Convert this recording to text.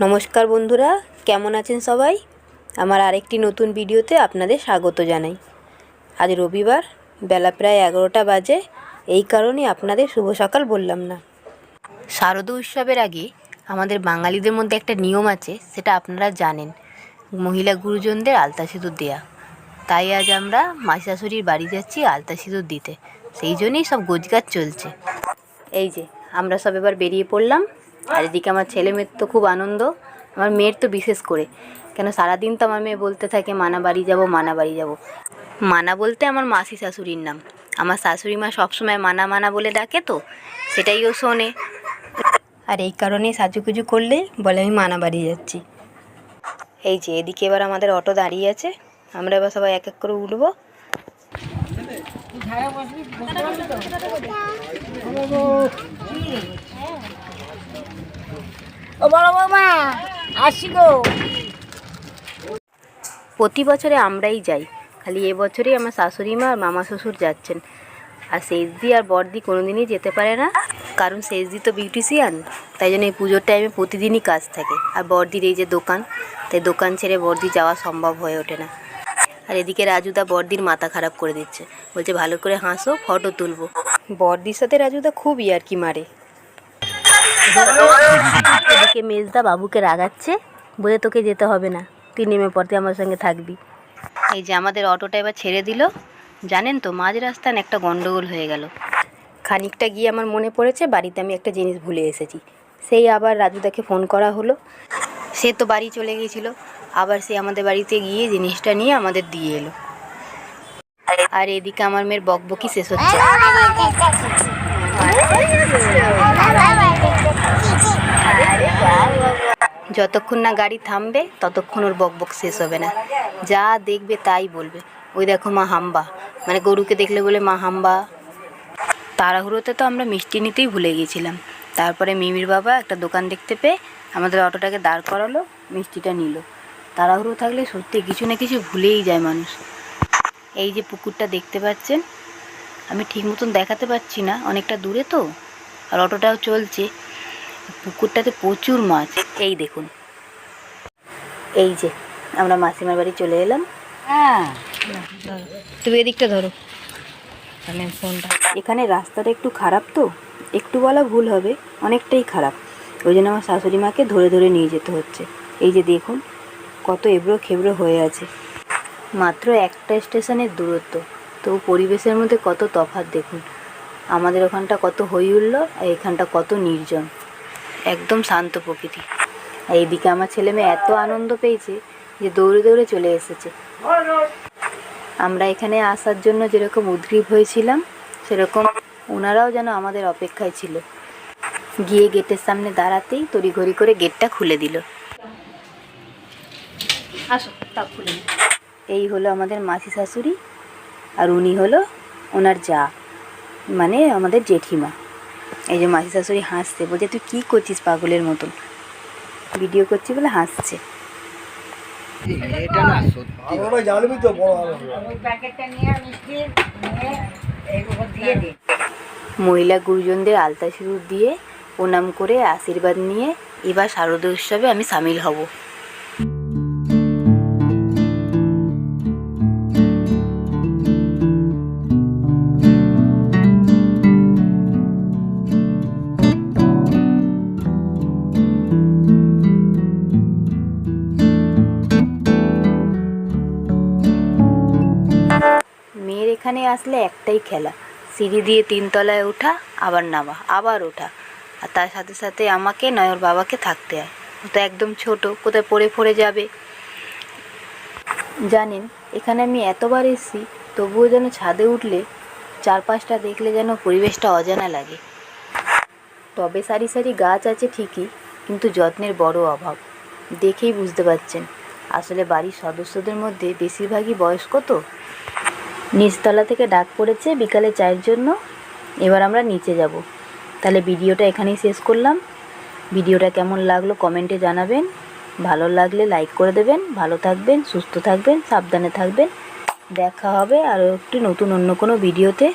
নমস্কার বন্ধুরা, কেমন আছেন সবাই? আমার আরেকটি নতুন ভিডিওতে আপনাদের স্বাগত জানাই। আজ রবিবার, বেলা প্রায় 11টা বাজে। এই কারণে আপনাদের শুভ সকাল বললাম না। শারদ উৎসবের আগে আমাদের বাঙালিদের মধ্যে একটা নিয়ম আছে, সেটা আপনারা জানেন, মহিলা গুরুজনদের আলতা সিঁদুর দেয়া। তাই আজ আমরা মাসি শাশুড়ির বাড়ি যাচ্ছি আলতা সিঁদুর দিতে। সেই জন্যই সব গোছগাছ চলছে। এই যে আমরা সব এবার বেরিয়ে পড়লাম। আর এদিকে আমার ছেলে মেয়ের তো খুব আনন্দ, আমার মেয়ের তো বিশেষ করে, কেন সারাদিন তো আমার মেয়ে বলতে থাকে মানা বাড়ি যাব, মানা বাড়ি যাব। মানা বলতে আমার মাসি শাশুড়ির নাম। আমার শাশুড়ি মা সবসময় মানা মানা বলে ডাকে, তো সেটাই ও শোনে। আর এই কারণেই সাজুগুজু করলে বলে আমি মানা বাড়ি যাচ্ছি। এই যে এদিকে এবার আমাদের অটো দাঁড়িয়ে আছে, আমরা এবার সবাই এক এক করে উঠবো। প্রতি বছরে আমরাই যাই, খালি এবছরেই আমার শাশুড়ি মা আর মামা শ্বশুর যাচ্ছেন। আর শেষদি আর বড়দি কোনোদিনই যেতে পারে না, কারণ শেষদি তো বিউটিশিয়ান। তাই জন্য এই পুজোর টাইমে প্রতিদিনই কাজ থাকে। আর বড়দির এই যে দোকান, তাই দোকান ছেড়ে বড়দি যাওয়া সম্ভব হয়ে ওঠে না। আর এদিকে রাজুদা বড়দির মাথা খারাপ করে দিচ্ছে, বলছে ভালো করে হাসো, ফটো তুলবো। বড়দির সাথে রাজুদা খুব ইয়ার্কি মারে। এদিকে মেজদা বাবুকে রাগাচ্ছে, বলে তোকে যেতে হবে না, তুই নেমে পড়তে আমার সঙ্গে থাকবি। এই যে আমাদের অটোটা এবার ছেড়ে দিল। জানেন তো, মাঝ রাস্তায় একটা গন্ডগোল হয়ে গেল। খানিকটা গিয়ে আমার মনে পড়েছে বাড়িতে আমি একটা জিনিস ভুলে এসেছি। সেই আবার রাজুদাকে ফোন করা হলো। সে তো বাড়ি চলে গিয়েছিল, আবার সে আমাদের বাড়িতে গিয়ে জিনিসটা নিয়ে আমাদের দিয়ে এলো। আর এদিকে আমার মেয়ের বকবকি শেষ হচ্ছে। যতক্ষণ না গাড়ি থামবে ততক্ষণ ওর বকবক শেষ হবে না। যা দেখবে তাই বলবে। ওই দেখো মা হাম্বা, মানে গরুকে দেখলে বলে মা হাম্বা। তাড়াহুড়োতে তো আমরা মিষ্টি নিতেই ভুলে গিয়েছিলাম। তারপরে মিমির বাবা একটা দোকান দেখতে পেয়ে আমাদের অটোটাকে দাঁড় করালো, মিষ্টিটা নিল। তাড়াহুড়ো থাকলে সত্যি কিছু না কিছু ভুলেই যায় মানুষ। এই যে পুকুরটা দেখতে পাচ্ছেন, আমি ঠিক মতন দেখাতে পারছি না, অনেকটা দূরে তো, আর অটোটাও চলছে। পুকুরটাতে প্রচুর মাছ। এই দেখুন, এই যে আমরা মাসিমার বাড়ি চলে এলাম। তুমি এদিকটা ধরো ফোনটা। এখানে রাস্তাটা একটু খারাপ, তো একটু বলা ভুল হবে, অনেকটাই খারাপ। ওই জন্য আমার শাশুড়ি মাকে ধরে ধরে নিয়ে যেতে হচ্ছে। এই যে দেখুন কত এবড়ো খেবড়ো হয়ে আছে। মাত্র একটা স্টেশনের দূরত্ব, তো পরিবেশের মধ্যে কত তফাৎ দেখুন। আমাদের ওখানটা কত হই হুল্লোড়, আর এখানটা কত নির্জন, একদম শান্ত প্রকৃতি। আর এইদিকে আমার ছেলে মেয়ে এত আনন্দ পেয়েছে যে দৌড়ে দৌড়ে চলে এসেছে। আমরা এখানে আসার জন্য যেরকম উদ্গ্রীব হয়েছিলাম, সেরকম ওনারাও যেন আমাদের অপেক্ষায় ছিল। গিয়ে গেটের সামনে দাঁড়াতেই তড়িঘড়ি করে গেটটা খুলে দিল। আসো, তা খুলে। এই হলো আমাদের মাসি শাশুড়ি, আর উনি হলো ওনার যা, মানে আমাদের জেঠিমা। এই যে মাসি শাশুড়ি হাসছে, বলছে তুই কী করছিস পাগলের মতন, ভিডিও করছি বলে হাসছে। মহিলা গুরুজনদের আলতা সিঁদুর দিয়ে প্রণাম করে আশীর্বাদ নিয়ে এবার শারদ উৎসবে আমি সামিল হব। মেয়ের এখানে আসলে একটাই খেলা, সিঁড়ি দিয়ে 3 তলায় ওঠা, আবার নামা, আবার ওঠা। আর তার সাথে সাথে আমাকে নয় ওর বাবাকে থাকতে হয়। ও তো একদম ছোট, কোথায় পড়ে পড়ে যাবে। জানেন, এখানে আমি এতবার এসেছি, তবুও যেন ছাদে উঠলে চারপাশটা দেখলে যেন পরিবেশটা অজানা লাগে। টবে সারি সারি গাছ আছে ঠিকই, কিন্তু যত্নের বড় অভাব। দেখেই বুঝতে পারছেন, আসলে বাড়ির সদস্যদের মধ্যে বেশিরভাগই বয়স্ক। তো নিচতলা থেকে ডাক পড়েছে বিকালে চায়ের জন্য, এবার আমরা নিচে যাব। তাহলে ভিডিওটা এখানেই শেষ করলাম। ভিডিওটা কেমন লাগলো কমেন্টে জানাবেন, ভালো লাগলে লাইক করে দেবেন। ভালো থাকবেন, সুস্থ থাকবেন, সাবধানে থাকবেন। দেখা হবে আরও একটু নতুন অন্য কোনো ভিডিওতে।